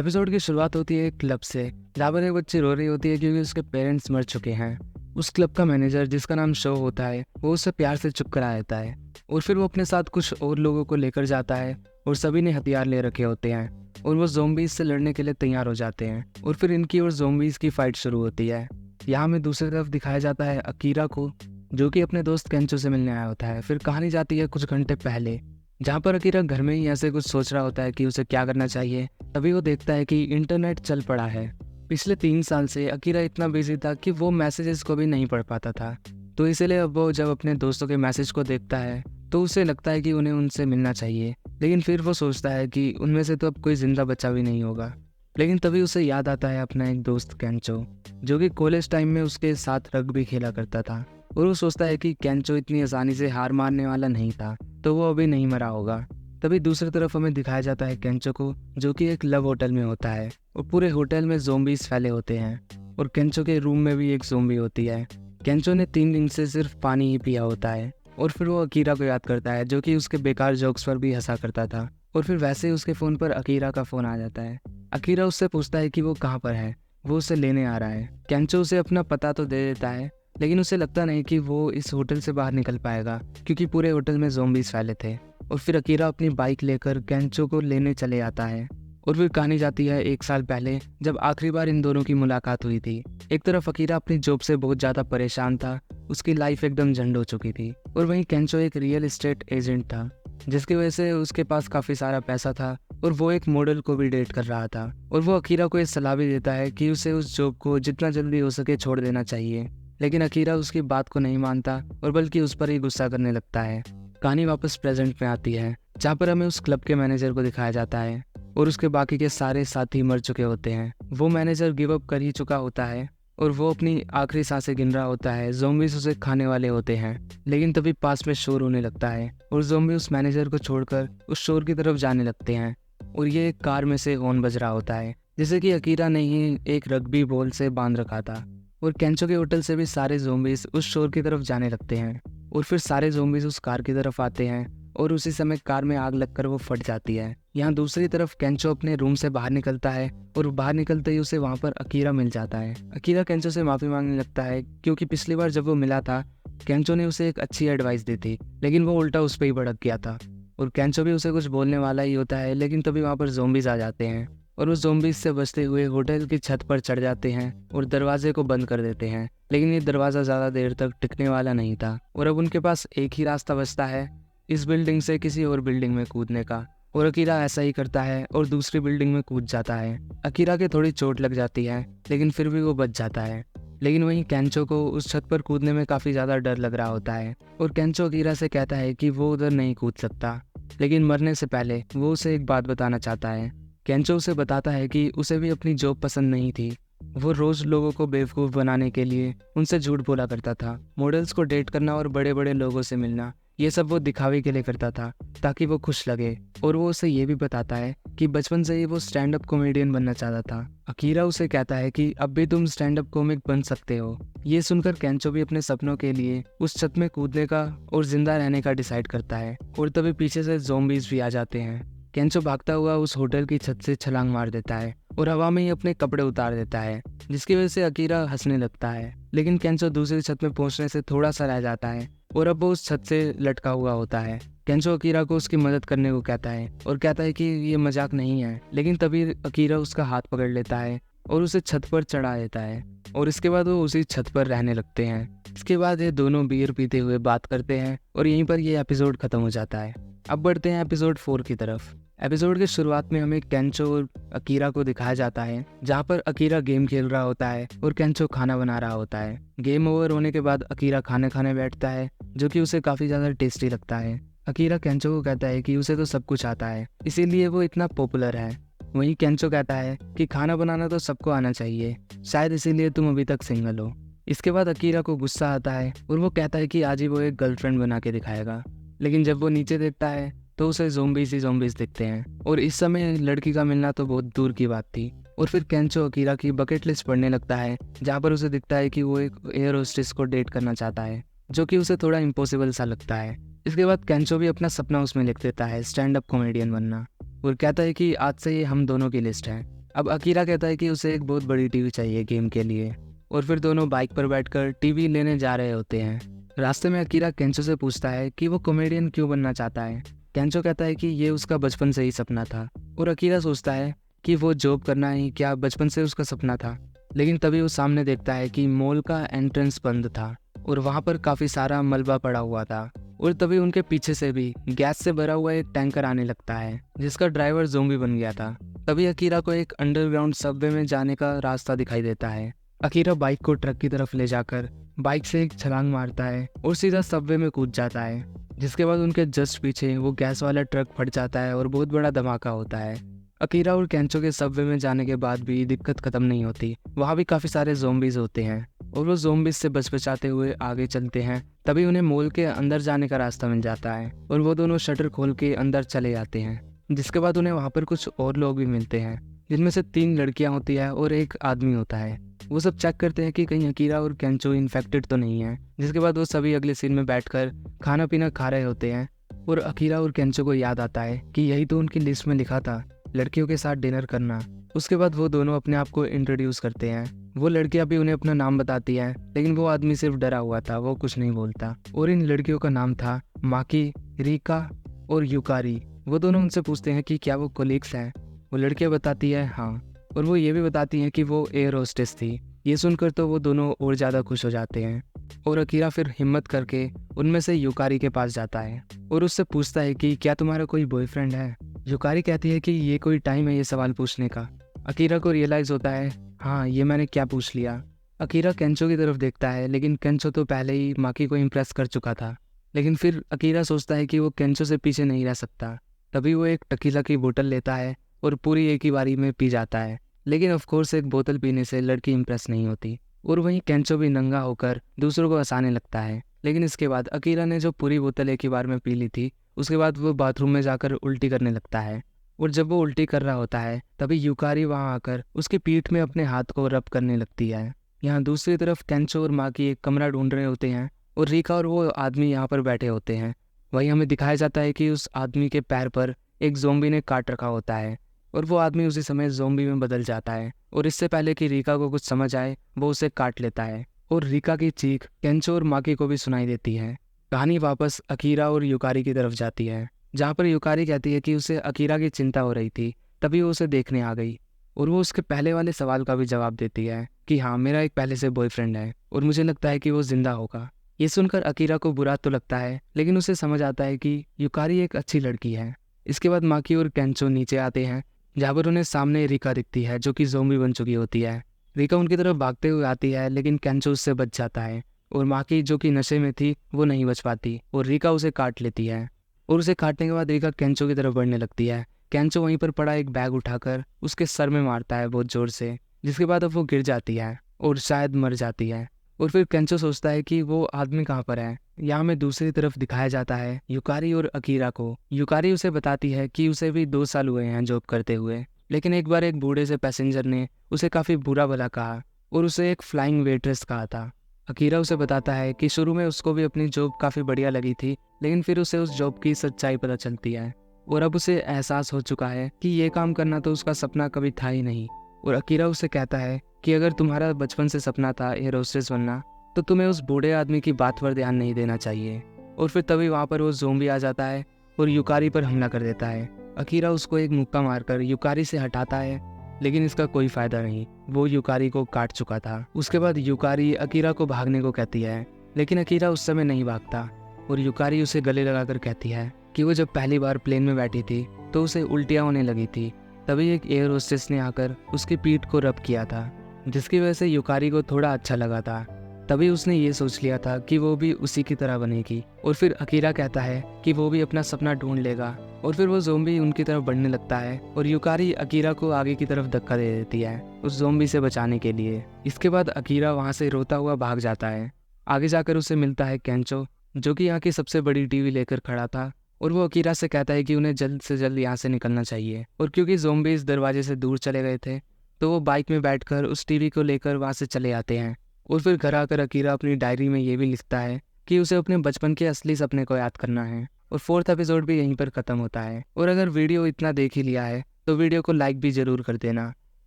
Episode की शुरुआत होती है एक क्लब से, जहाँ पर एक बच्ची रो रही होती है क्योंकि उसके पेरेंट्स मर चुके हैं। उस क्लब का मैनेजर, जिसका नाम शो होता है, वो उसे प्यार से चुप करा देता है और फिर वो अपने साथ कुछ और लोगों को लेकर जाता है और सभी ने हथियार ले रखे होते हैं और वो ज़ोंबीज से लड़ने के लिए तैयार हो जाते हैं और फिर इनकी और ज़ोंबीज की फाइट शुरू होती है। यहाँ में दूसरी तरफ दिखाया जाता है अकीरा को, जो कि अपने दोस्त केंचो से मिलने आया होता है। फिर कहानी जाती है कुछ घंटे पहले, जहाँ पर अकीरा घर में ही ऐसे कुछ सोच रहा होता है कि उसे क्या करना चाहिए। तभी वो देखता है कि इंटरनेट चल पड़ा है। पिछले 3 साल से अकीरा इतना बिजी था कि वो मैसेजेस को भी नहीं पढ़ पाता था, तो इसीलिए अब वो जब अपने दोस्तों के मैसेज को देखता है तो उसे लगता है कि उन्हें उनसे मिलना चाहिए। लेकिन फिर वो सोचता है कि उनमें से तो अब कोई जिंदा बचा भी नहीं होगा। लेकिन तभी उसे याद आता है अपना एक दोस्त केंचो, जो कि कॉलेज टाइम में उसके साथ रग्बी खेला करता था। और वो सोचता है कि केंचो इतनी आसानी से हार मानने वाला नहीं था, तो वो अभी नहीं मरा होगा। तभी दूसरी तरफ हमें दिखाया जाता है केंचो को, जो कि एक लव होटल में होता है और पूरे होटल में ज़ोंबीज फैले होते हैं और केंचो के रूम में भी एक ज़ोंबी होती है। केंचो ने 3 दिन से सिर्फ पानी ही पिया होता है और फिर वो अकीरा को याद करता है, जो कि उसके बेकार जोक्स पर भी हंसा करता था। और फिर वैसे ही उसके फ़ोन पर अकीरा का फ़ोन आ जाता है। अकीरा उससे पूछता है कि वो कहाँ पर है, वो उसे लेने आ रहा है। केंचो उसे अपना पता तो दे देता है, लेकिन उसे लगता नहीं कि वो इस होटल से बाहर निकल पाएगा, क्योंकि पूरे होटल में ज़ोंबीज फैले थे। और फिर अकीरा अपनी बाइक लेकर केंचो को लेने चले आता है। और फिर कहानी जाती है 1 साल पहले, जब आखिरी बार इन दोनों की मुलाकात हुई थी। एक तरफ अकीरा अपनी जॉब से बहुत ज़्यादा परेशान था, उसकी लाइफ एकदम झंड हो चुकी थी। और वहीं केंचो एक रियल एस्टेट एजेंट था, जिसकी वजह से उसके पास काफ़ी सारा पैसा था और वो एक मॉडल को भी डेट कर रहा था। और वो अकीरा को ये सलाह भी देता है कि उसे उस जॉब को जितना जल्दी हो सके छोड़ देना चाहिए। लेकिन अकीरा उसकी बात को नहीं मानता और बल्कि उस पर ही गुस्सा करने लगता है। कहानी वापस प्रेजेंट में आती है, जहाँ पर हमें उस क्लब के मैनेजर को दिखाया जाता है और उसके बाकी के सारे साथी मर चुके होते हैं। वो मैनेजर गिव अप कर ही चुका होता है और वो अपनी आखिरी सांसें गिन रहा होता है। ज़ोंबीज उसे खाने वाले होते हैं, लेकिन तभी पास में शोर होने लगता है और ज़ोंबी उस मैनेजर को छोड़कर उस शोर की तरफ जाने लगते हैं। और ये एक कार में से हॉर्न बज रहा होता है, जिसे कि अकीरा ने ही एक रग्बी बॉल से बांध रखा था। और केंचो के होटल से भी सारे ज़ोंबीज उस शोर की तरफ जाने लगते हैं और फिर सारे ज़ोंबीज उस कार की तरफ आते हैं और उसी समय कार में आग लगकर वो फट जाती है। यहाँ दूसरी तरफ केंचो अपने रूम से बाहर निकलता है और बाहर निकलते ही उसे वहाँ पर अकीरा मिल जाता है। अकीरा केंचो से माफ़ी मांगने लगता है, क्योंकि पिछली बार जब वो मिला था केंचो ने उसे एक अच्छी एडवाइस दी थी, लेकिन वो उल्टा उस पर ही भड़क गया था। और केंचो भी उसे कुछ बोलने वाला ही होता है, लेकिन तभी वहाँ पर ज़ोंबीज आ जाते हैं और उस ज़ोंबीज से बचते हुए होटल की छत पर चढ़ जाते हैं और दरवाजे को बंद कर देते हैं। लेकिन ये दरवाज़ा ज़्यादा देर तक टिकने वाला नहीं था और अब उनके पास एक ही रास्ता बचता है, इस बिल्डिंग से किसी और बिल्डिंग में कूदने का। और अकीरा ऐसा ही करता है और दूसरी बिल्डिंग में कूद जाता है। अकीरा के थोड़ी चोट लग जाती है, लेकिन फिर भी वो बच जाता है। लेकिन वहीं केंचो को उस छत पर कूदने में काफ़ी ज़्यादा डर लग रहा होता है और केंचो अकीरा से कहता है कि वो उधर नहीं कूद सकता, लेकिन मरने से पहले वो उसे एक बात बताना चाहता है। केंचो उसे बताता है कि उसे भी अपनी जॉब पसंद नहीं थी। वो रोज़ लोगों को बेवकूफ़ बनाने के लिए उनसे झूठ बोला करता था। मॉडल्स को डेट करना और बड़े बड़े लोगों से मिलना, ये सब वो दिखावे के लिए करता था ताकि वो खुश लगे। और वो उसे ये भी बताता है कि बचपन से ही वो स्टैंड अप कॉमेडियन बनना चाहता था। अकीरा उसे कहता है कि अब भी तुम स्टैंड अप कॉमिक बन सकते हो। ये सुनकर केंचो भी अपने सपनों के लिए उस छत में कूदने का और जिंदा रहने का डिसाइड करता है। और तभी पीछे से ज़ोंबीज भी आ जाते हैं। केंचो भागता हुआ उस होटल की छत से छलांग मार देता है और हवा में ही अपने कपड़े उतार देता है, जिसकी वजह से अकीरा हंसने लगता है। लेकिन केंचो दूसरी छत में पहुंचने से थोड़ा सा रह जाता है और अब वो उस छत से लटका हुआ होता है। केंचो अकीरा को उसकी मदद करने को कहता है और कहता है कि ये मजाक नहीं है। लेकिन तभी अकीरा उसका हाथ पकड़ लेता है और उसे छत पर चढ़ा देता है और इसके बाद वो उसी छत पर रहने लगते हैं। इसके बाद ये दोनों बियर पीते हुए बात करते हैं और यहीं पर ये एपिसोड खत्म हो जाता है। अब बढ़ते हैं एपिसोड 4 की तरफ। एपिसोड के शुरुआत में हमें केंचो और अकीरा को दिखाया जाता है, जहाँ पर अकीरा गेम खेल रहा होता है और केंचो खाना बना रहा होता है। गेम ओवर होने के बाद अकीरा खाने खाने बैठता है, जो कि उसे काफ़ी ज़्यादा टेस्टी लगता है। अकीरा केंचो को कहता है कि उसे तो सब कुछ आता है, इसीलिए वो इतना पॉपुलर है। वहीं केंचो कहता है कि खाना बनाना तो सबको आना चाहिए, शायद इसीलिए तुम अभी तक सिंगल हो। इसके बाद अकीरा को गुस्सा आता है और वो कहता है कि आज ही वो एक गर्लफ्रेंड बना के दिखाएगा। लेकिन जब वो नीचे देखता है तो उसे ज़ोंबीज ही ज़ोंबीज दिखते हैं और इस समय लड़की का मिलना तो बहुत दूर की बात थी। और फिर केंचो अकीरा की बकेट लिस्ट पढ़ने लगता है, जहाँ पर उसे दिखता है कि वो एक एयर होस्टेस को डेट करना चाहता है, जो कि उसे थोड़ा इम्पॉसिबल सा लगता है। इसके बाद केंचो भी अपना सपना उसमें लिख देता है, स्टैंड अप कॉमेडियन बनना, और कहता है कि आज से ये हम दोनों की लिस्ट है। अब अकीरा कहता है कि उसे एक बहुत बड़ी टीवी चाहिए गेम के लिए, और फिर दोनों बाइक पर बैठकर टीवी लेने जा रहे होते हैं। रास्ते में अकीरा केंचो से पूछता है कि वो कॉमेडियन क्यों बनना चाहता है। केंचो कहता है कि ये उसका बचपन से ही सपना था, और अकीरा सोचता है कि वो जॉब करना ही क्या बचपन से उसका सपना था। लेकिन तभी वो सामने देखता है कि मॉल का एंट्रेंस बंद था और वहाँ पर काफ़ी सारा मलबा पड़ा हुआ था। और तभी उनके पीछे से भी गैस से भरा हुआ एक टैंकर आने लगता है, जिसका ड्राइवर ज़ोंबी बन गया था। तभी अकीरा को एक अंडरग्राउंड सबवे में जाने का रास्ता दिखाई देता है। अकीरा बाइक को ट्रक की तरफ ले जाकर बाइक से एक छलांग मारता है और सीधा सबवे में कूद जाता है, जिसके बाद उनके जस्ट पीछे वो गैस वाला ट्रक फट जाता है और बहुत बड़ा धमाका होता है। अकीरा और केंचो के सबवे में जाने के बाद भी दिक्कत खत्म नहीं होती। वहाँ भी काफ़ी सारे ज़ोंबीज होते हैं और वो ज़ोंबीज से बचाते हुए आगे चलते हैं। तभी उन्हें मॉल के अंदर जाने का रास्ता मिल जाता है और वो दोनों शटर खोल के अंदर चले जाते हैं, जिसके बाद उन्हें वहाँ पर कुछ और लोग भी मिलते हैं, जिनमें से 3 लड़कियाँ होती है और एक आदमी होता है। वो सब चेक करते हैं कि कहीं अकीरा और केंचो इन्फेक्टेड तो नहीं है, जिसके बाद वो सभी अगले सीन में बैठकर खाना पीना खा रहे होते हैं। और अकीरा और केंचो को याद आता है कि यही तो उनकी लिस्ट में लिखा था, लड़कियों के साथ डिनर करना। उसके बाद वो दोनों अपने आप को इंट्रोड्यूस करते हैं। वो लड़कियां भी उन्हें अपना नाम बताती है, लेकिन वो आदमी सिर्फ डरा हुआ था, वो कुछ नहीं बोलता। और इन लड़कियों का नाम था माकी, रिका और युकारी। वो दोनों उनसे पूछते हैं कि क्या वो कोलीग्स हैं। वो लड़कियां बताती है हाँ, और वो ये भी बताती हैं कि वो एयर होस्टेस थी। ये सुनकर तो वो दोनों और ज़्यादा खुश हो जाते हैं और अकीरा फिर हिम्मत करके उनमें से युकारी के पास जाता है और उससे पूछता है कि क्या तुम्हारा कोई बॉयफ्रेंड है। युकारी कहती है कि ये कोई टाइम है ये सवाल पूछने का। अकीरा को रियलाइज़ होता है हाँ, ये मैंने क्या पूछ लिया। अकीरा केंचो की तरफ देखता है, लेकिन केंचो तो पहले ही माकी को इम्प्रेस कर चुका था। लेकिन फिर अकीरा सोचता है कि वो केंचो से पीछे नहीं रह सकता। तभी वो एक टकीला की बोतल लेता है और पूरी एक ही बारी में पी जाता है। लेकिन ऑफ कोर्स एक बोतल पीने से लड़की इम्प्रेस नहीं होती। और वहीं केंचो भी नंगा होकर दूसरों को हंसाने लगता है। लेकिन इसके बाद अकीरा ने जो पूरी बोतल एक ही बार में पी ली थी, उसके बाद वो बाथरूम में जाकर उल्टी करने लगता है। और जब वो उल्टी कर रहा होता है तभी युकारी वहां आकर उसकी पीठ में अपने हाथ को रब करने लगती है। यहाँ दूसरी तरफ केंचो और माकी एक कमरा ढूंढ रहे होते हैं और रिका और वो आदमी यहाँ पर बैठे होते हैं। वहीं हमें दिखाया जाता है कि उस आदमी के पैर पर एक ज़ोंबी ने काट रखा होता है और वो आदमी उसी समय ज़ोंबी में बदल जाता है। और इससे पहले कि रिका को कुछ समझ आए, वो उसे काट लेता है और रिका की चीख केंचो और माकी को भी सुनाई देती है। कहानी वापस अकीरा और युकारी की तरफ जाती है, जहाँ पर युकारी कहती है कि उसे अकीरा की चिंता हो रही थी, तभी वो उसे देखने आ गई। और वो उसके पहले वाले सवाल का भी जवाब देती है कि हाँ, मेरा एक पहले से बॉयफ्रेंड है और मुझे लगता है कि वो जिंदा होगा। ये सुनकर अकीरा को बुरा तो लगता है, लेकिन उसे समझ आता है कि युकारी एक अच्छी लड़की है। इसके बाद माकी और केंचो नीचे आते हैं, जहाँ पर उन्हें सामने रिका दिखती है जो कि ज़ोंबी बन चुकी होती है। रिका उनकी तरफ भागते हुए आती है, लेकिन केंचो उससे बच जाता है और माकी जो कि नशे में थी वो नहीं बच पाती और रिका उसे काट लेती है। और उसे काटने के बाद रिका केंचो की तरफ बढ़ने लगती है। केंचो वहीं पर पड़ा एक बैग उठाकर उसके सर में मारता है बहुत जोर से, जिसके बाद अब वो गिर जाती है और शायद मर जाती है। और फिर केंचो सोचता है कि वो आदमी कहाँ पर है। यहाँ में दूसरी तरफ दिखाया जाता है युकारी और अकीरा को। युकारी उसे बताती है कि उसे भी 2 साल हुए हैं जॉब करते हुए, लेकिन एक बार एक बूढ़े से पैसेंजर ने उसे काफ़ी बुरा भला कहा और उसे एक फ्लाइंग वेट्रेस कहा था। अकीरा उसे बताता है कि शुरू में उसको भी अपनी जॉब काफ़ी बढ़िया लगी थी, लेकिन फिर उसे उस जॉब की सच्चाई पता चलती है और अब उसे एहसास हो चुका है कि ये काम करना तो उसका सपना कभी था ही नहीं। और अकीरा उसे कहता है कि अगर तुम्हारा बचपन से सपना था एयर होस्टेस बनना, तो तुम्हें उस बूढ़े आदमी की बात पर ध्यान नहीं देना चाहिए। और फिर तभी वहाँ पर वो ज़ोंबी आ जाता है और युकारी पर हमला कर देता है। अकीरा उसको एक मुक्का मारकर युकारी से हटाता है, लेकिन इसका कोई फायदा नहीं, वो युकारी को काट चुका था। उसके बाद युकारी अकीरा को भागने को कहती है, लेकिन अकीरा उस समय नहीं भागता और युकारी उसे गले लगाकर कहती है कि वो जब पहली बार प्लेन में बैठी थी तो उसे उल्टियाँ होने लगी थी। तभी एक एयर होस्टेस ने आकर उसकी पीठ को रब किया था, जिसकी वजह से युकारी को थोड़ा अच्छा लगा था। तभी उसने ये सोच लिया था कि वो भी उसी की तरह बनेगी। और फिर अकीरा कहता है कि वो भी अपना सपना ढूंढ लेगा और फिर वो ज़ोंबी उनकी तरफ बढ़ने लगता है और युकारी अकीरा को आगे की तरफ धक्का दे देती है उस ज़ोंबी से बचाने के लिए। इसके बाद अकीरा वहाँ से रोता हुआ भाग जाता है। आगे जाकर उसे मिलता है केंचो, जो कि यहाँ की सबसे बड़ी टीवी लेकर खड़ा था और वो अकीरा से कहता है कि उन्हें जल्द से जल्द यहाँ से निकलना चाहिए। और क्योंकि ज़ोंबी इस दरवाजे से दूर चले गए थे, तो वो बाइक में बैठकर उस टीवी को लेकर वहाँ से चले आते हैं। और फिर घर आकर अकीरा अपनी डायरी में ये भी लिखता है कि उसे अपने बचपन के असली सपने को याद करना है। और 4th एपिसोड भी यहीं पर ख़त्म होता है। और अगर वीडियो इतना देख ही लिया है तो वीडियो को लाइक भी ज़रूर कर देना।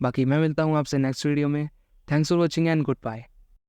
बाकी मैं मिलता हूँ आपसे नेक्स्ट वीडियो में। Thanks for watching and good bye.